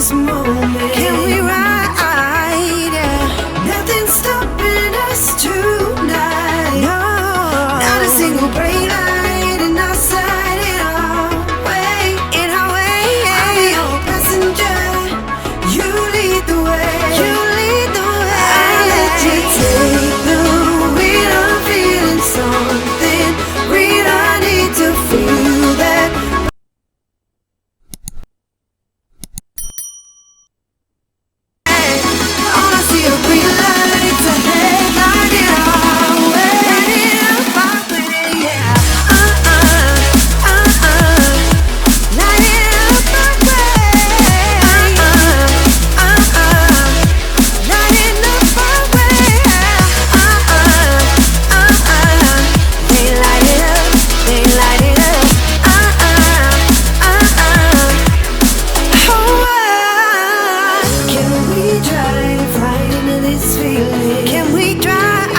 this moment. Can we ride? Yeah. Nothing's stopping us tonight. No, not a single brake light in our sight. In our way, I'll be your passenger. You lead the way. You lead the way. I'll let you take the wheel. I'm feeling something real. I need to feel that. All I see are green lights ahead. Light it our way. Light it up our way, yeah. Light it up our way. Light it up our way. They light it up. They light it up. Can we drive right into this feeling? Can we drive?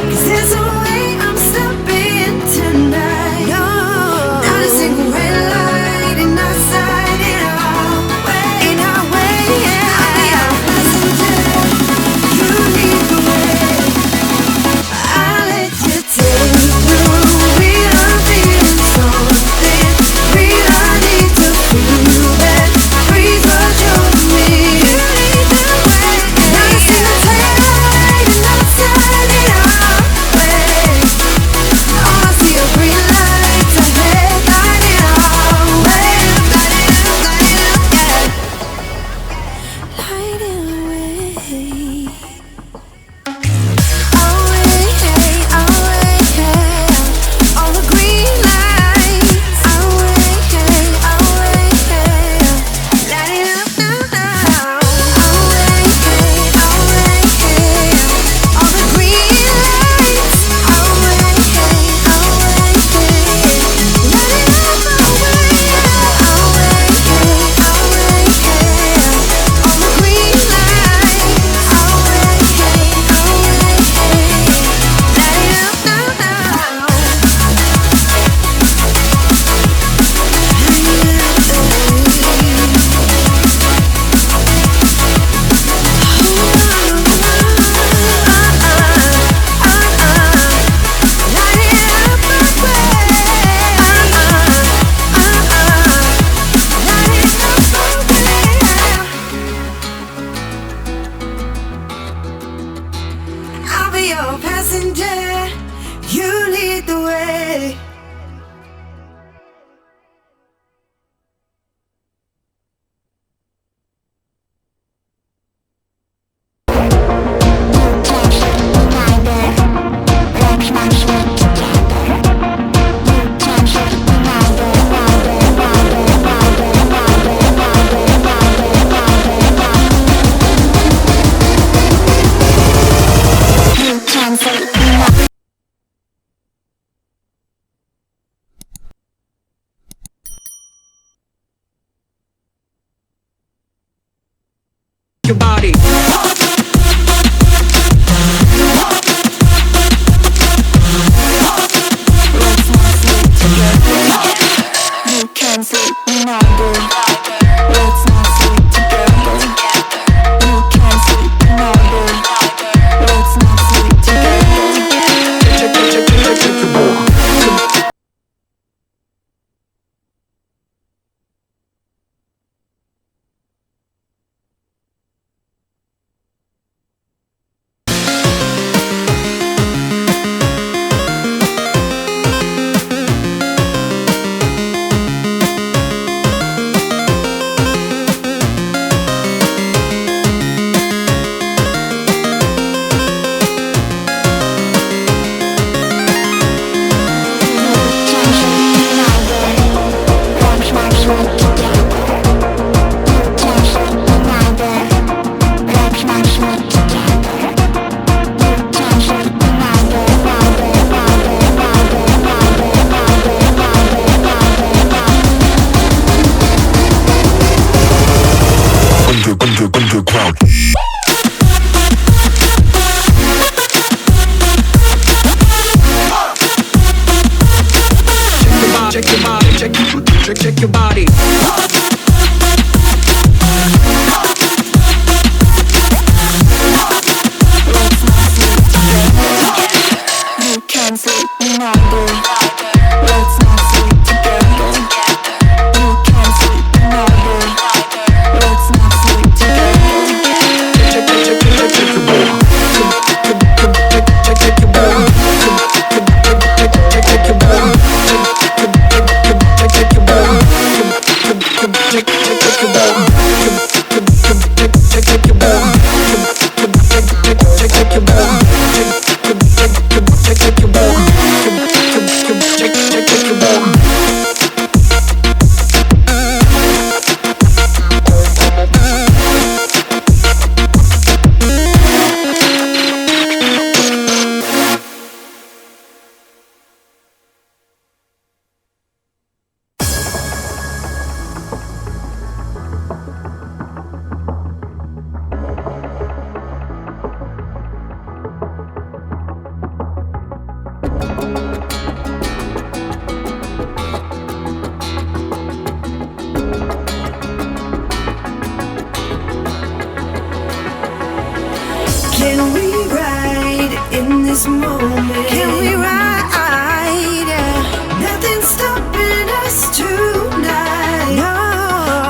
'Cause there's no way I'm stopping tonight. No, not a single red light in our sight. In our way, yeah. I'll be our passenger. You lead the way. I'll let you take the wheel. I'm feeling something real. I need to feel that breeze rush over me. You lead the way. Not a single taillight in our sight. In our way. All I see are green lights ahead. Light it our way. Light it up, yeah. Light it away. All the green lights. Light it up now. All the green lights. Light it up away. All the green lights. Light it up now. I'll be your passenger. You lead the way. Your body. Underground. Check your body. Can we ride in this moment? Can we ride? Nothing's stopping us tonight. No,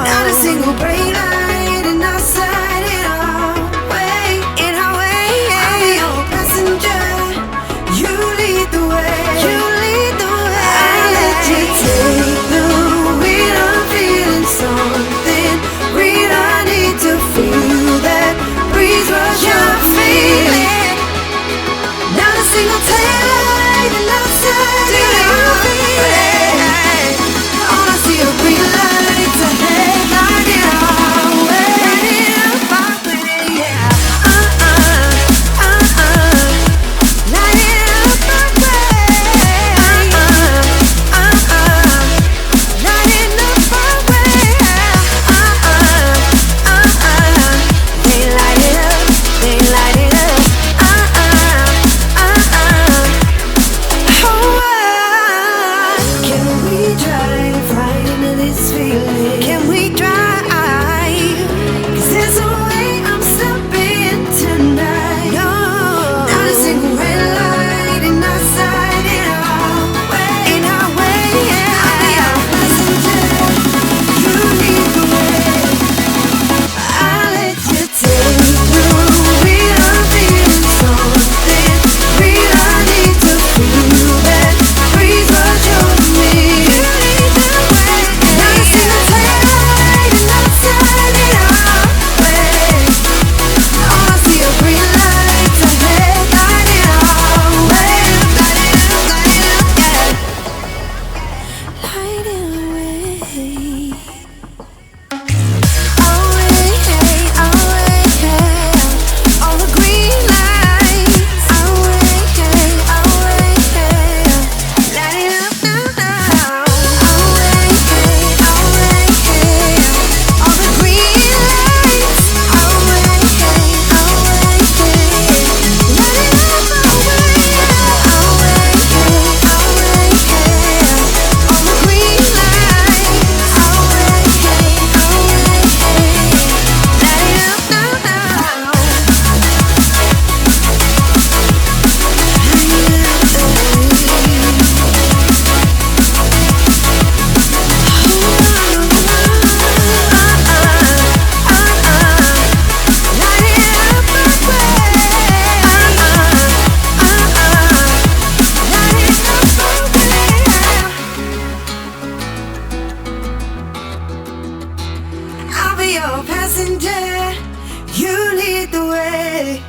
not a single brake light in our sight. In our way, in our way. I'll be your passenger. You lead the way. You lead the way. I'll let you take the wheel. I'm feeling something real. I need to feel that breeze rush your feeling. Not a single taillight in our sight. Do you feel it? All I see are green lights ahead. Light it our way. Light it up our way, yeah. Light it up our way. Light it up our way. They light it up. They light it up. Can we drive right into this feeling? Can we drive? 'Cause there's a way I'm stepping tonight. No, not a single red light in our sight. In our way, in our way, yeah. I'll be your passenger. You lead the way. I'll let you take the wheel. I'm feeling something real. I need to feel that breeze rush over me. You lead the way. Not a single taillight in our sight. In our way, all I see are green lights ahead. Light it our way. Light it up, yeah. Light it away. All the green lights. Light it up now. All the green lights. Light it up all the green lights. Light it up now. I'll be your passenger. You lead the way.